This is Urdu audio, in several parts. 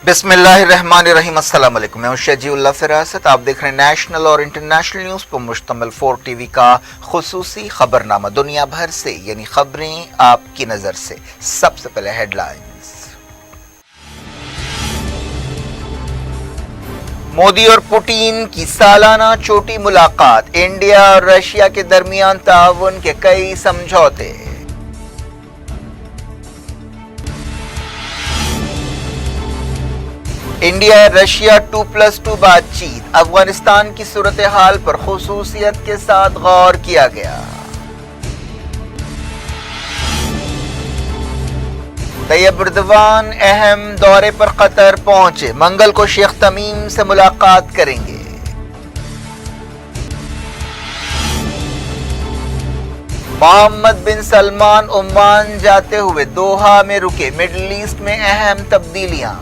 بسم اللہ الرحمن الرحیم۔ السلام علیکم، میں ہوں شجی اللہ فراست۔ آپ دیکھ رہے ہیں نیشنل اور انٹرنیشنل نیوز پر مشتمل 4 ٹی وی کا خصوصی خبرنامہ، دنیا بھر سے یعنی خبریں آپ کی نظر سے۔ سب سے پہلے ہیڈ لائنز۔ مودی اور پوٹین کی سالانہ چوٹی ملاقات، انڈیا اور رشیا کے درمیان تعاون کے کئی سمجھوتے۔ انڈیا رشیا 2+2 بات چیت، افغانستان کی صورتحال پر خصوصیت کے ساتھ غور کیا گیا۔ طیب اردوان اہم دورے پر قطر پہنچے، منگل کو شیخ تمیم سے ملاقات کریں گے۔ محمد بن سلمان عمان جاتے ہوئے دوحہ میں رکے، مڈل ایسٹ میں اہم تبدیلیاں۔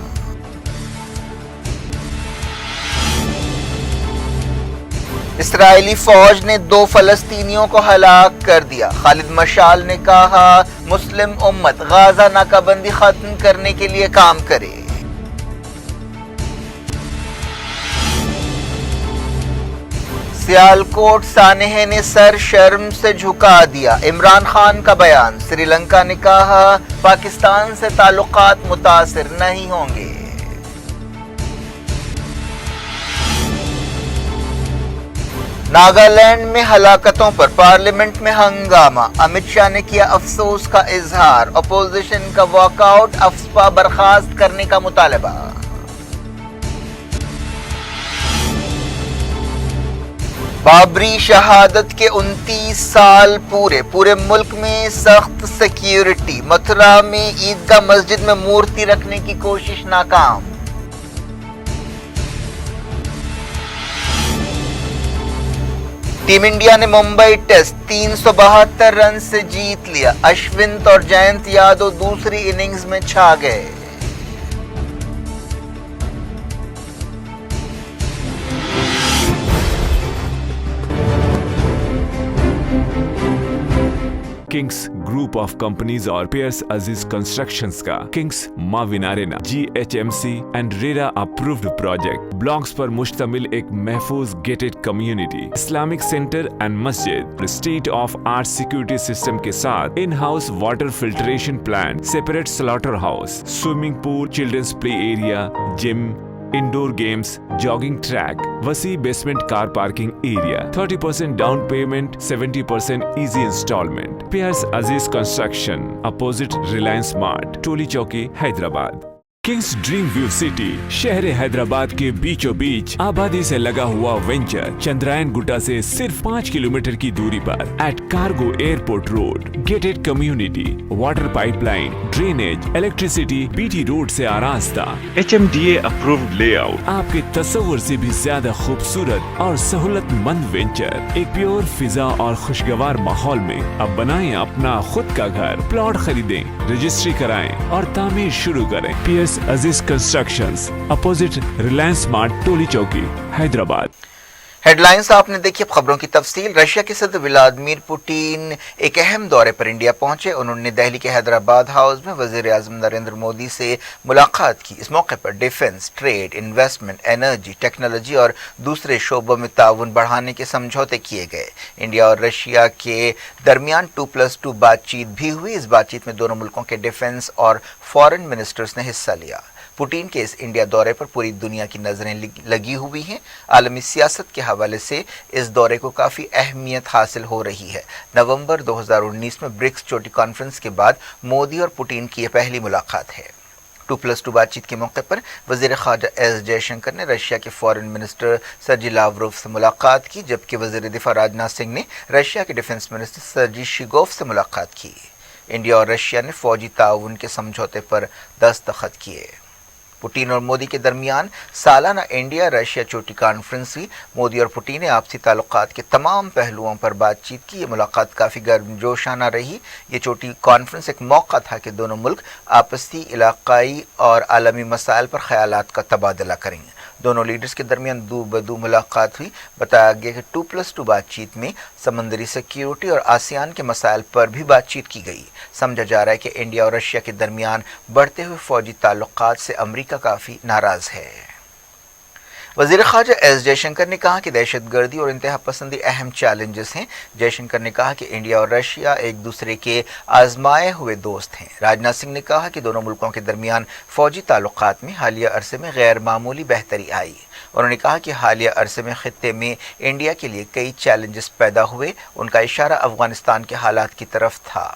اسرائیلی فوج نے 2 فلسطینیوں کو ہلاک کر دیا، خالد مشعل نے کہا مسلم امت غزہ ناکہ بندی ختم کرنے کے لیے کام کرے۔ سیالکوٹ سانحے نے سر شرم سے جھکا دیا، عمران خان کا بیان، سری لنکا نے کہا پاکستان سے تعلقات متاثر نہیں ہوں گے۔ ناگالینڈ میں ہلاکتوں پر پارلیمنٹ میں ہنگامہ، امت شاہ نے کیا افسوس کا اظہار، اپوزیشن کا واک آؤٹ، افسپا برخاست کرنے کا مطالبہ۔ بابری شہادت کے 29 سال پورے ملک میں سخت سیکیورٹی، متھرا میں عیدگاہ مسجد میں مورتی رکھنے کی کوشش ناکام۔ ٹیم انڈیا نے ممبئی ٹیسٹ 372 رن سے جیت لیا، اشونت اور جینت یادو دوسری اننگز میں چھا گئے۔ کنگس گروپ آف کمپنیز اور پیئرس عزیز کنسٹرکشنز کا Kings Maven arena GHMC and RERA approved project blocks پر مشتمل ایک محفوظ gated community, Islamic centre and مسجد، state of art security system کے ساتھ in house water filtration plant, separate slaughter house, swimming pool, childrens play area, gym, indoor games, jogging track, وسیع basement car parking area, 30% down payment, 70% easy instalment. Peers عزیز کنسٹرکشن، اپوزٹ ریلائنس مارٹ، ٹولی چوکی، حیدرآباد۔ کنگس ڈریم ویو سٹی، شہر حیدرآباد کے بیچوں بیچ آبادی سے لگا ہوا وینچر، چندرائن گٹا سے صرف 5 کلومیٹر کی دوری پر، at cargo airport road, gated community, water pipe line, drainage, electricity, BT road سے آراستہ، HMDA اپرووڈ لے آؤٹ، آپ کے تصور سے بھی زیادہ خوبصورت اور سہولت مند وینچر، ایک پیور فضا اور خوشگوار ماحول میں۔ اب بنائیں اپنا خود کا گھر، پلاٹ خریدیں، رجسٹری کرائیں اور تعمیر شروع کریں۔ Periods Aziz constructions, opposite Reliance Mart, Toli Chowki, Hyderabad. Head lines آپ نے دیکھی، اب خبروں کی تفصیل۔ رشیا کے صدر ولادیمیر پوٹین ایک اہم دورے پر انڈیا پہنچے، انہوں نے دہلی کے حیدرآباد ہاؤس میں وزیر اعظم نریندر مودی سے ملاقات کی۔ اس موقع پر defence, trade, investment, energy, technology اور دوسرے شعبوں میں تعاون بڑھانے کے سمجھوتے کیے گئے۔ انڈیا اور رشیا کے درمیان 2+2 بات چیت بھی ہوئی، اس بات چیت میں دونوں ملکوں کے ڈیفنس اور فارن منسٹرز نے حصہ لیا۔ پوٹین کے اس انڈیا دورے پر پوری دنیا کی نظریں لگی ہوئی ہیں، عالمی سیاست کے حوالے سے اس دورے کو کافی اہمیت حاصل ہو رہی ہے۔ نومبر 2019 میں برکس چوٹی کانفرنس کے بعد مودی اور پوٹین کی یہ پہلی ملاقات ہے۔ 2+2 بات چیت کے موقع پر وزیر خارجہ ایس جے شنکر نے رشیا کے فارن منسٹر سرجی لاوروف سے ملاقات کی، جبکہ وزیر دفاع راجناتھ سنگھ نے رشیا کے ڈیفنس منسٹر سرجی شیگوف سے ملاقات کی۔ انڈیا اور رشیا نے فوجی تعاون کے سمجھوتے پر دستخط کیے۔ پوٹین اور مودی کے درمیان سالانہ انڈیا رشیا چوٹی کانفرنس ہوئی۔ مودی اور پوٹین نے آپسی تعلقات کے تمام پہلوؤں پر بات چیت کی۔ یہ ملاقات کافی گرمجوشانہ رہی۔ یہ چوٹی کانفرنس ایک موقع تھا کہ دونوں ملک آپسی، علاقائی اور عالمی مسائل پر خیالات کا تبادلہ کریں۔ دونوں لیڈرز کے درمیان دو بدو ملاقات ہوئی. بتایا گیا کہ 2+2 بات چیت میں سمندری سیکیورٹی اور آسیان کے مسائل پر بھی بات چیت کی گئی. سمجھا جا رہا ہے کہ انڈیا اور رشیا کے درمیان بڑھتے ہوئے فوجی تعلقات سے امریکہ کافی ناراض ہے. وزیر خارجہ ایس جے شنکر نے کہا کہ دہشت گردی اور انتہا پسندی اہم چیلنجز ہیں. جے شنکر نے کہا کہ انڈیا اور رشیا ایک دوسرے کے آزمائے ہوئے دوست ہیں. راجناتھ سنگھ نے کہا کہ دونوں ملکوں کے درمیان فوجی تعلقات میں حالیہ عرصے میں غیر معمولی بہتری آئی. انہوں نے کہا کہ حالیہ عرصے میں خطے میں انڈیا کے لیے کئی چیلنجز پیدا ہوئے. ان کا اشارہ افغانستان کے حالات کی طرف تھا.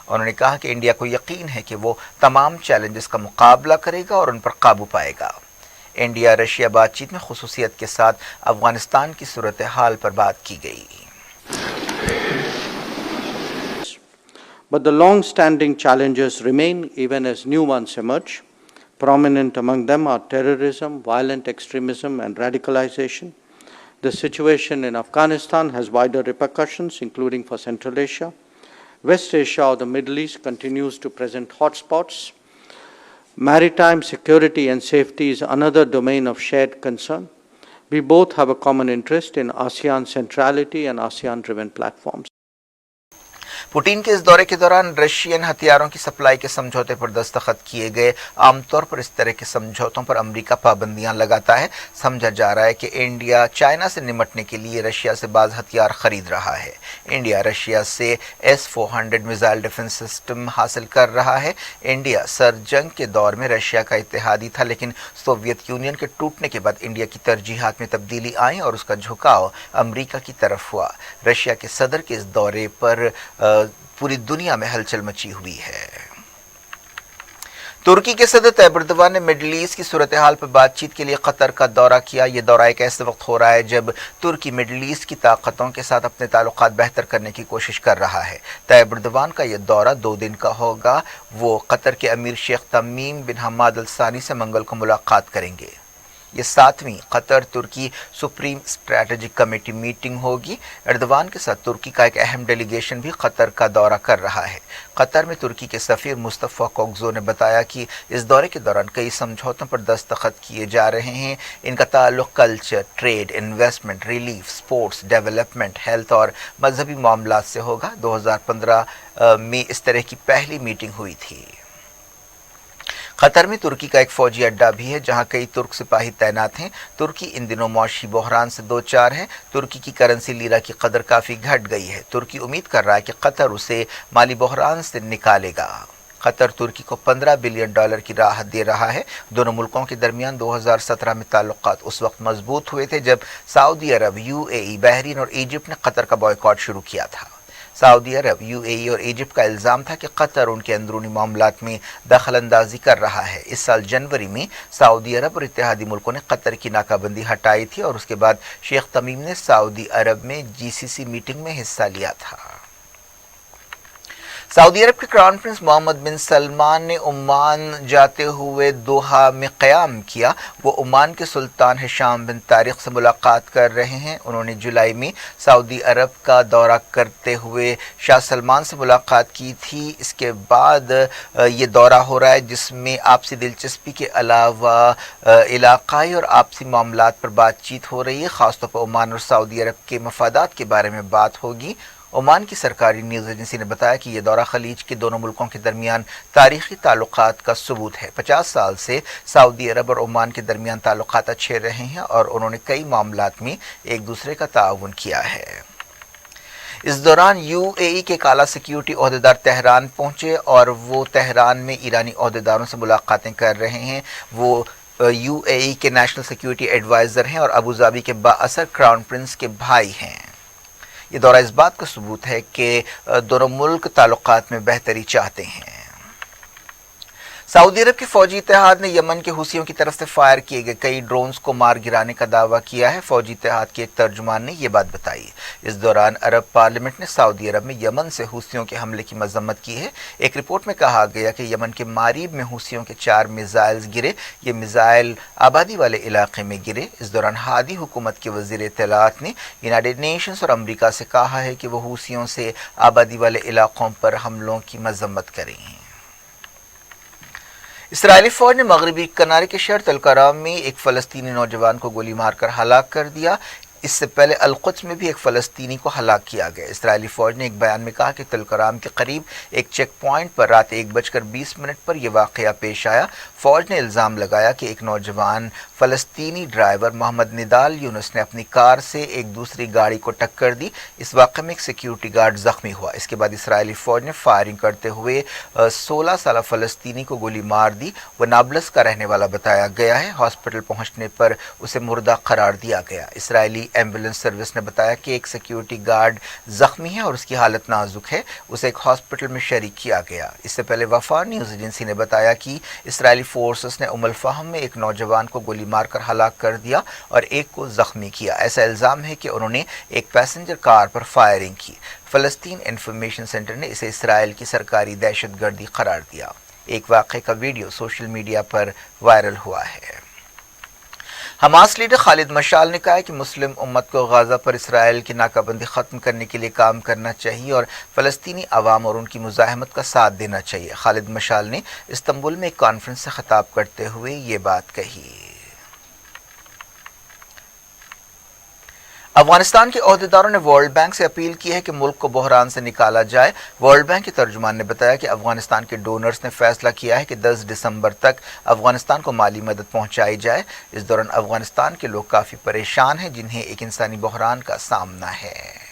انہوں نے کہا کہ انڈیا کو یقین ہے کہ وہ تمام چیلنجز کا مقابلہ کرے گا اور ان پر قابو پائے گا. انڈیا رشیا بات چیت میں خصوصیت کے ساتھ افغانستان کی صورتحال پر بات کی گئی. But the long-standing challenges remain even as new ones emerge. Prominent among them are terrorism, violent extremism, and radicalization. The situation in Afghanistan has wider repercussions, including for Central Asia. West Asia or the Middle East continues to present hotspots. Maritime security and safety is another domain of shared concern. We both have a common interest in ASEAN centrality and ASEAN-driven platforms. Putin کے اس دورے کے دوران رشین ہتھیاروں کی سپلائی کے سمجھوتے پر دستخط کیے گئے. عام طور پر اس طرح کے سمجھوتوں پر امریکہ پابندیاں لگاتا ہے. سمجھا جا رہا ہے کہ انڈیا چائنا سے نمٹنے کے لیے رشیا سے بعض ہتھیار خرید رہا ہے. انڈیا رشیا سے S-400 میزائل ڈیفنس سسٹم حاصل کر رہا ہے. انڈیا سر جنگ کے دور میں رشیا کا اتحادی تھا، لیکن سوویت یونین کے ٹوٹنے کے بعد انڈیا کی ترجیحات میں تبدیلی آئی اور اس کا جھکاؤ امریکہ کی طرف ہوا. رشیا کے صدر کے اس دورے پر پوری دنیا میں ہلچل مچی ہوئی ہے. ترکی کے صدر طیب اردوان نے مڈل ایسٹ کی صورتحال پر بات چیت کے لیے قطر کا دورہ کیا. یہ دورہ ایک ایسے وقت ہو رہا ہے جب ترکی مڈل ایسٹ کی طاقتوں کے ساتھ اپنے تعلقات بہتر کرنے کی کوشش کر رہا ہے. طیب اردوان کا یہ دورہ 2 دن کا ہوگا. وہ قطر کے امیر شیخ تمیم بن حماد الثانی سے منگل کو ملاقات کریں گے. یہ 7ویں قطر ترکی سپریم اسٹریٹجک کمیٹی میٹنگ ہوگی. اردوان کے ساتھ ترکی کا ایک اہم ڈیلیگیشن بھی قطر کا دورہ کر رہا ہے. قطر میں ترکی کے سفیر مصطفیٰ کوکزو نے بتایا کہ اس دورے کے دوران کئی سمجھوتوں پر دستخط کیے جا رہے ہیں. ان کا تعلق culture, trade, investment, relief, sports, development, health اور مذہبی معاملات سے ہوگا. 2015 میں اس طرح کی پہلی میٹنگ ہوئی تھی. قطر میں ترکی کا ایک فوجی اڈہ بھی ہے جہاں کئی ترک سپاہی تعینات ہیں. ترکی ان دنوں معاشی بحران سے دوچار ہے. ترکی کی کرنسی لیرا کی قدر کافی گھٹ گئی ہے. ترکی امید کر رہا ہے کہ قطر اسے مالی بحران سے نکالے گا. قطر ترکی کو $15 بلین کی راحت دے رہا ہے. دونوں ملکوں کے درمیان 2017 میں تعلقات اس وقت مضبوط ہوئے تھے جب سعودی عرب، UAE، بحرین اور ایجپٹ نے قطر کا بائیکاٹ شروع کیا تھا. سعودی عرب، UAE اور ایجپٹ کا الزام تھا کہ قطر ان کے اندرونی معاملات میں دخل اندازی کر رہا ہے. اس سال جنوری میں سعودی عرب اور اتحادی ملکوں نے قطر کی ناکہ بندی ہٹائی تھی اور اس کے بعد شیخ تمیم نے سعودی عرب میں GCC میٹنگ میں حصہ لیا تھا. سعودی عرب کے کراؤن پرنس محمد بن سلمان نے عمان جاتے ہوئے دوحہ میں قیام کیا. وہ عمان کے سلطان ہشام بن طارق سے ملاقات کر رہے ہیں. انہوں نے جولائی میں سعودی عرب کا دورہ کرتے ہوئے شاہ سلمان سے ملاقات کی تھی. اس کے بعد یہ دورہ ہو رہا ہے جس میں آپسی دلچسپی کے علاوہ علاقائی اور آپسی معاملات پر بات چیت ہو رہی ہے. خاص طور پر عمان اور سعودی عرب کے مفادات کے بارے میں بات ہوگی. عمان کی سرکاری نیوز ایجنسی نے بتایا کہ یہ دورہ خلیج کے دونوں ملکوں کے درمیان تاریخی تعلقات کا ثبوت ہے. 50 سال سے سعودی عرب اور عمان کے درمیان تعلقات اچھے رہے ہیں اور انہوں نے کئی معاملات میں ایک دوسرے کا تعاون کیا ہے. اس دوران UAE کے اعلیٰ سیکیورٹی عہدیدار تہران پہنچے اور وہ تہران میں ایرانی عہدیداروں سے ملاقاتیں کر رہے ہیں. وہ UAE کے نیشنل سیکیورٹی ایڈوائزر ہیں اور ابوظہبی کے بااثر کراؤن پرنس کے بھائی ہیں. یہ دورہ اس بات کا ثبوت ہے کہ دونوں ملک تعلقات میں بہتری چاہتے ہیں. سعودی عرب کے فوجی اتحاد نے یمن کے حوثیوں کی طرف سے فائر کیے گئے کئی ڈرونز کو مار گرانے کا دعویٰ کیا ہے. فوجی اتحاد کے ایک ترجمان نے یہ بات بتائی. اس دوران عرب پارلیمنٹ نے سعودی عرب میں یمن سے حوثیوں کے حملے کی مذمت کی ہے. ایک رپورٹ میں کہا گیا کہ یمن کے ماریب میں حوثیوں کے 4 میزائلز گرے. یہ میزائل آبادی والے علاقے میں گرے. اس دوران ہادی حکومت کے وزیر اطلاعات نے یونائیٹڈ نیشنز اور امریکہ سے کہا ہے کہ وہ حوثیوں سے آبادی والے علاقوں پر حملوں کی مذمت کریں. اسرائیلی فوج نے مغربی کنارے کے شہر تل کرام میں ایک فلسطینی نوجوان کو گولی مار کر ہلاک کر دیا۔ اس سے پہلے القدس میں بھی ایک فلسطینی کو ہلاک کیا گیا۔ اسرائیلی فوج نے ایک بیان میں کہا کہ تل کرام کے قریب ایک چیک پوائنٹ پر رات 1:20 پر یہ واقعہ پیش آیا۔ فوج نے الزام لگایا کہ ایک نوجوان فلسطینی ڈرائیور محمد نضال یونس نے اپنی کار سے ایک دوسری گاڑی کو ٹکر دی۔ اس واقعے میں ایک سیکیورٹی گارڈ زخمی ہوا۔ اس کے بعد اسرائیلی فوج نے فائرنگ کرتے ہوئے 16 سالہ فلسطینی کو گولی مار دی۔ وہ نابلس کا رہنے والا بتایا گیا ہے۔ ہاسپٹل پہنچنے پر اسے مردہ قرار دیا گیا۔ اسرائیلی ایمبولینس سروس نے بتایا کہ ایک سیکیورٹی گارڈ زخمی ہے اور اس کی حالت نازک ہے۔ اسے ایک ہاسپٹل میں شریک کیا گیا۔ اس سے پہلے وفا نیوز ایجنسی نے بتایا کہ اسرائیلی فورسز نے الفہم میں ایک نوجوان کو گولی مار کر ہلاک کر دیا اور ایک کو زخمی کیا۔ ایسا الزام ہے کہ انہوں نے ایک پیسنجر کار پر فائرنگ کی۔ فلسطین انفارمیشن سینٹر نے اسے اسرائیل کی سرکاری دہشت گردی قرار دیا۔ ایک واقعے کا ویڈیو سوشل میڈیا پر وائرل ہوا ہے۔ حماس لیڈر خالد مشعل نے کہا ہے کہ مسلم امت کو غزہ پر اسرائیل کی ناکہ بندی ختم کرنے کے لیے کام کرنا چاہیے اور فلسطینی عوام اور ان کی مزاحمت کا ساتھ دینا چاہیے۔ خالد مشعل نے استنبول میں ایک کانفرنس سے خطاب کرتے ہوئے یہ بات کہی۔ افغانستان کے عہدیداروں نے ورلڈ بینک سے اپیل کی ہے کہ ملک کو بحران سے نکالا جائے۔ ورلڈ بینک کے ترجمان نے بتایا کہ افغانستان کے ڈونرز نے فیصلہ کیا ہے کہ 10 دسمبر تک افغانستان کو مالی مدد پہنچائی جائے۔ اس دوران افغانستان کے لوگ کافی پریشان ہیں جنہیں ایک انسانی بحران کا سامنا ہے۔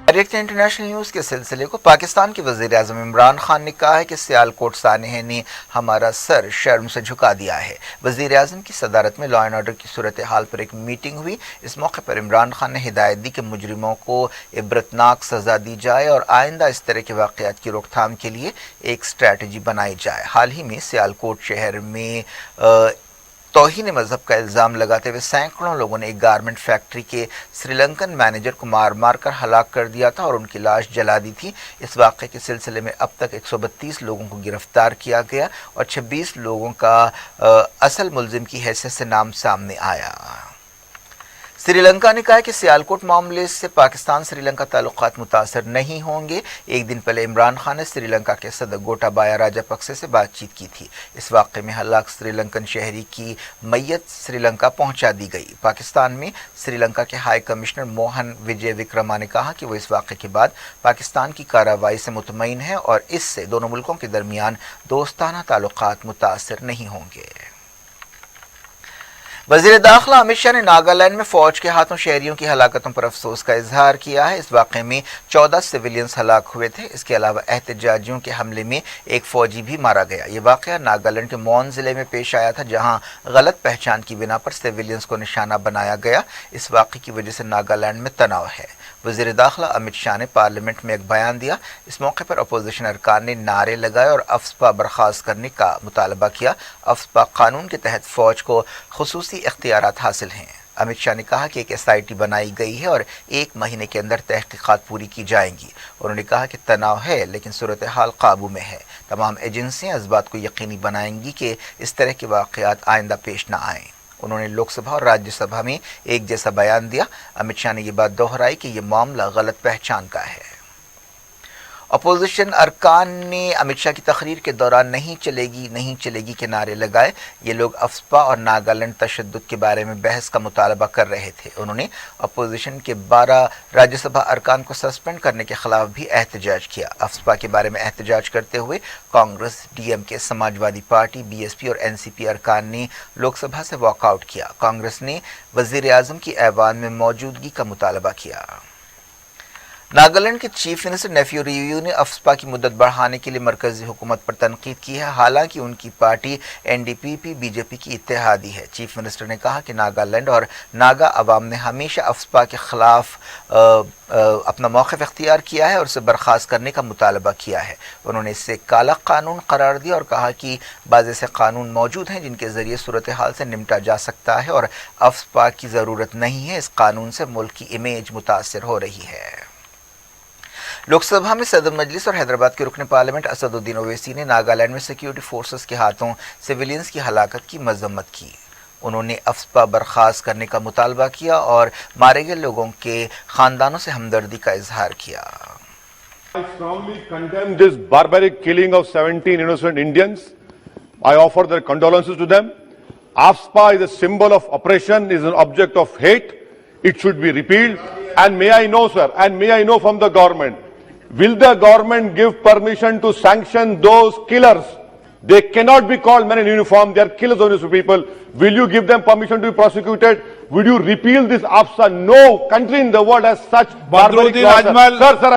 ڈائریکٹ انٹرنیشنل نیوز کے سلسلے کو پاکستان کے وزیر اعظم عمران خان نے کہا ہے کہ سیالکوٹ سانحے نے ہمارا سر شرم سے جھکا دیا ہے۔ وزیر اعظم کی صدارت میں لا اینڈ آرڈر کی صورتحال پر ایک میٹنگ ہوئی۔ اس موقع پر عمران خان نے ہدایت دی کہ مجرموں کو عبرتناک سزا دی جائے اور آئندہ اس طرح کے واقعات کی روک تھام کے لیے ایک اسٹریٹجی بنائی جائے۔ حال ہی میں سیالکوٹ شہر میں توہین مذہب کا الزام لگاتے ہوئے سینکڑوں لوگوں نے ایک گارمنٹ فیکٹری کے سری لنکن مینیجر کو مار کر ہلاک کر دیا تھا اور ان کی لاش جلا دی تھی۔ اس واقعے کے سلسلے میں اب تک 132 لوگوں کو گرفتار کیا گیا اور 26 لوگوں کا اصل ملزم کی حیثیت سے نام سامنے آیا۔ سری لنکا نے کہا ہے کہ سیالکوٹ معاملے سے پاکستان سری لنکا تعلقات متاثر نہیں ہوں گے۔ ایک دن پہلے عمران خان نے سری لنکا کے صدر گوٹابایا راجاپکسے سے بات چیت کی تھی۔ اس واقعے میں ہلاک سری لنکن شہری کی میت سری لنکا پہنچا دی گئی۔ پاکستان میں سری لنکا کے ہائی کمشنر موہن وجے وکرما نے کہا کہ وہ اس واقعے کے بعد پاکستان کی کارروائی سے مطمئن ہیں اور اس سے دونوں ملکوں کے درمیان دوستانہ تعلقات متاثر نہیں ہوں گے۔ وزیر داخلہ امت شاہ نے ناگالینڈ میں فوج کے ہاتھوں شہریوں کی ہلاکتوں پر افسوس کا اظہار کیا ہے۔ اس واقعے میں 14 سویلینز ہلاک ہوئے تھے۔ اس کے علاوہ احتجاجیوں کے حملے میں ایک فوجی بھی مارا گیا۔ یہ واقعہ ناگالینڈ کے مون ضلع میں پیش آیا تھا جہاں غلط پہچان کی بنا پر سویلینز کو نشانہ بنایا گیا۔ اس واقعے کی وجہ سے ناگالینڈ میں تناؤ ہے۔ وزیر داخلہ امت شاہ نے پارلیمنٹ میں ایک بیان دیا۔ اس موقع پر اپوزیشن ارکان نے نعرے لگائے اور افسپا برخاست کرنے کا مطالبہ کیا۔ افسپا قانون کے تحت فوج کو خصوصی اختیارات حاصل ہیں۔ امت شاہ نے کہا کہ ایک SIT بنائی گئی ہے اور 1 مہینے کے اندر تحقیقات پوری کی جائیں گی۔ انہوں نے کہا کہ تناؤ ہے لیکن صورتحال قابو میں ہے۔ تمام ایجنسیاں اس بات کو یقینی بنائیں گی کہ اس طرح کے واقعات آئندہ پیش نہ آئیں۔ انہوں نے لوک سبھا اور راجیہ سبھا میں ایک جیسا بیان دیا۔ امت شاہ نے یہ بات دہرائی کہ یہ معاملہ غلط پہچان کا ہے۔ اپوزیشن ارکان نے امت شاہ کی تقریر کے دوران نہیں چلے گی کے نعرے لگائے۔ یہ لوگ افسپا اور ناگالینڈ تشدد کے بارے میں بحث کا مطالبہ کر رہے تھے۔ انہوں نے اپوزیشن کے 12 راجیہ سبھا ارکان کو سسپینڈ کرنے کے خلاف بھی احتجاج کیا۔ افسپا کے بارے میں احتجاج کرتے ہوئے Congress, DMK، Samajwadi party, BSP اور NCP ارکان نے لوک سبھا سے واک آؤٹ کیا۔ کانگریس نے وزیر اعظم کی ایوان میں موجودگی کا مطالبہ کیا۔ ناگالینڈ کے چیف منسٹر نیفیو ریو نے افسپا کی مدت بڑھانے کے لیے مرکزی حکومت پر تنقید کی ہے، حالانکہ ان کی پارٹی NDPP BJP کی اتحادی ہے۔ چیف منسٹر نے کہا کہ ناگالینڈ اور ناگا عوام نے ہمیشہ افسپا کے خلاف اپنا موقف اختیار کیا ہے اور اسے برخاست کرنے کا مطالبہ کیا ہے۔ انہوں نے اسے کالا قانون قرار دیا اور کہا کہ بعض ایسے قانون موجود ہیں جن کے ذریعے صورتحال سے نمٹا جا سکتا ہے اور افسپا کی ضرورت نہیں ہے۔ اس قانون سے ملک کی امیج متاثر ہو رہی ہے۔ لوک سبھا میں صدر مجلس اور حیدرآباد کے رکن پارلیمنٹ اسد الدین اویسی نے ناگالینڈ میں سیکیورٹی فورسز کے ہاتھوں سویلینز کی ہلاکت کی مذمت کی۔ انہوں نے افسپا برخاست کرنے کا مطالبہ کیا اور مارے گئے لوگوں کے خاندانوں سے ہمدردی کا اظہار کیا۔ I strongly condemn this barbaric killing of 17 innocent Indians. I offer their condolences to them. AFSPA is a symbol of oppression, is an object of hate. It should be repealed. And may I know, sir, and may I know from the government, will the government give permission to sanction those killers? They cannot be called men in uniform. They are killers of innocent people. Will you give them permission to be prosecuted? Will you repeal this AFSA? No country in the world has such barbaric laws. Sir,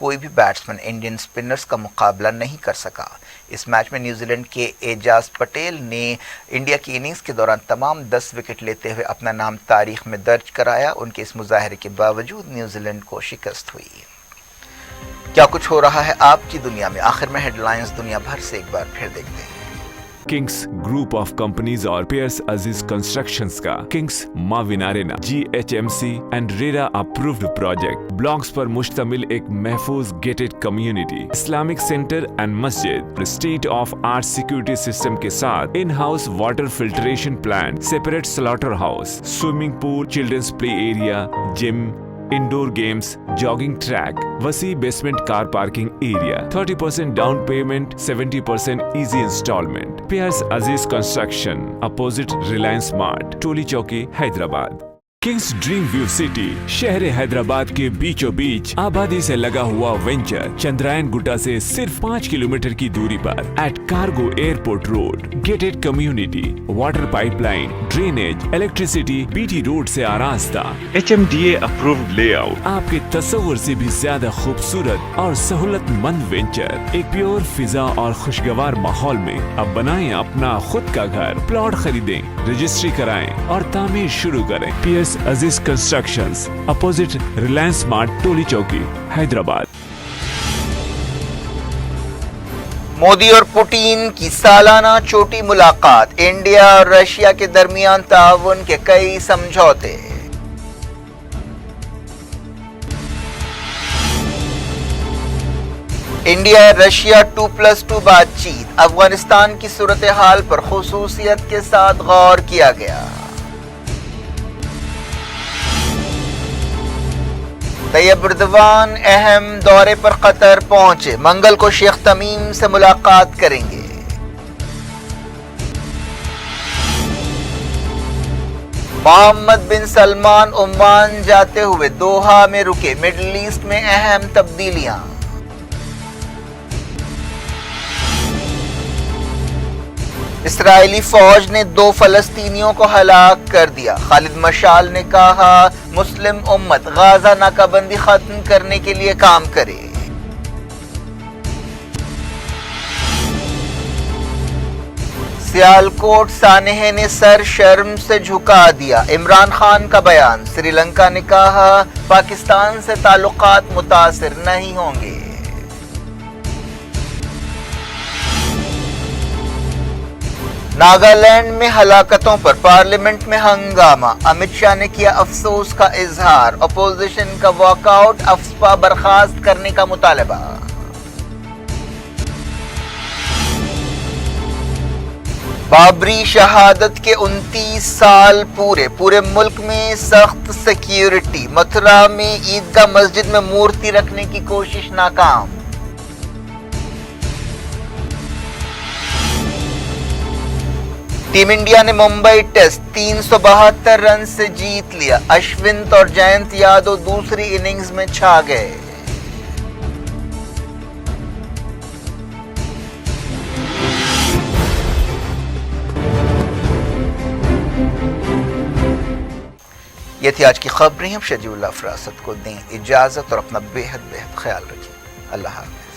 کوئی بھی بیٹسمین انڈین سپنرز کا مقابلہ نہیں کر سکا۔ اس میچ میں نیوزی لینڈ کے اعجاز پٹیل نے انڈیا کی اننگز کے دوران تمام 10 وکٹ لیتے ہوئے اپنا نام تاریخ میں درج کرایا۔ ان کے اس مظاہرے کے باوجود نیوزی لینڈ کو شکست ہوئی۔ کیا کچھ ہو رہا ہے آپ کی دنیا میں؟ آخر میں ہیڈ لائنز دنیا بھر سے ایک بار پھر دیکھتے ہیں۔ کنگس گروپ آف کمپنیز اور پیئرس عزیز کنسٹرکشنز کا Kings Maven arena GHMC and RERA approved project blocks پر مشتمل ایک محفوظ gated community, Islamic centre and مسجد، state of art security system کے ساتھ in house water filtration plant, separate slaughter house, swimming pool, childrens play area, gym, indoor games, jogging track, وسیع basement car parking area, 30% down payment, 70% easy instalment. Peers عزیز کنسٹرکشن، اپوزٹ ریلائنس مارٹ، ٹولی چوکی، حیدرآباد۔ کنگس ڈریم ویو سٹی شہر حیدرآباد کے بیچوں بیچ آبادی سے لگا ہوا وینچر چندرائن گٹا سے صرف 5 کلومیٹر کی دوری پر at cargo airport road, gated community, water pipe line, drainage, electricity, BT road سے آراستہ، HMDA اپرووڈ لے آؤٹ، آپ کے تصور سے بھی زیادہ خوبصورت اور سہولت مند وینچر، ایک پیور فضا اور خوشگوار ماحول میں اب بنائیں اپنا خود کا گھر۔ پلاٹ خریدیں، رجسٹری کرائیں اور تعمیر شروع کریں۔ Periods Aziz constructions, opposite Reliance Mart, Toli Chowki, Hyderabad. Modi اور پوٹین کی سالانہ چوٹی ملاقات، انڈیا اور رشیا کے درمیان تعاون کے کئی سمجھوتے۔ انڈیا رشیا 2+2 بات چیت، افغانستان کی صورتحال پر خصوصیت کے ساتھ غور کیا گیا۔ طیب اردوان اہم دورے پر قطر پہنچے، منگل کو شیخ تمیم سے ملاقات کریں گے۔ محمد بن سلمان عمان جاتے ہوئے دوحہ میں رکے، مڈل ایسٹ میں اہم تبدیلیاں۔ اسرائیلی فوج نے 2 فلسطینیوں کو ہلاک کر دیا، خالد مشال نے کہا مسلم امت غزہ ناکہ بندی ختم کرنے کے لیے کام کرے۔ سیالکوٹ سانحے نے سر شرم سے جھکا دیا، عمران خان کا بیان، سری لنکا نے کہا پاکستان سے تعلقات متاثر نہیں ہوں گے۔ ناگالینڈ میں ہلاکتوں پر پارلیمنٹ میں ہنگامہ، امت شاہ نے کیا افسوس کا اظہار، اپوزیشن کا واک آؤٹ، افسپا برخاست کرنے کا مطالبہ۔ بابری شہادت کے 29 سال پورے ملک میں سخت سیکیورٹی، متھرا میں عیدگاہ مسجد میں مورتی رکھنے کی کوشش ناکام۔ ٹیم انڈیا نے ممبئی ٹیسٹ 372 رن سے جیت لیا، اشونت اور جینت یادو دوسری اننگز میں چھا گئے۔ یہ تھی آج کی خبریں، ہم شجیع اللہ فراست کو دیں اجازت اور اپنا بے حد خیال رکھیں۔ اللہ حافظ۔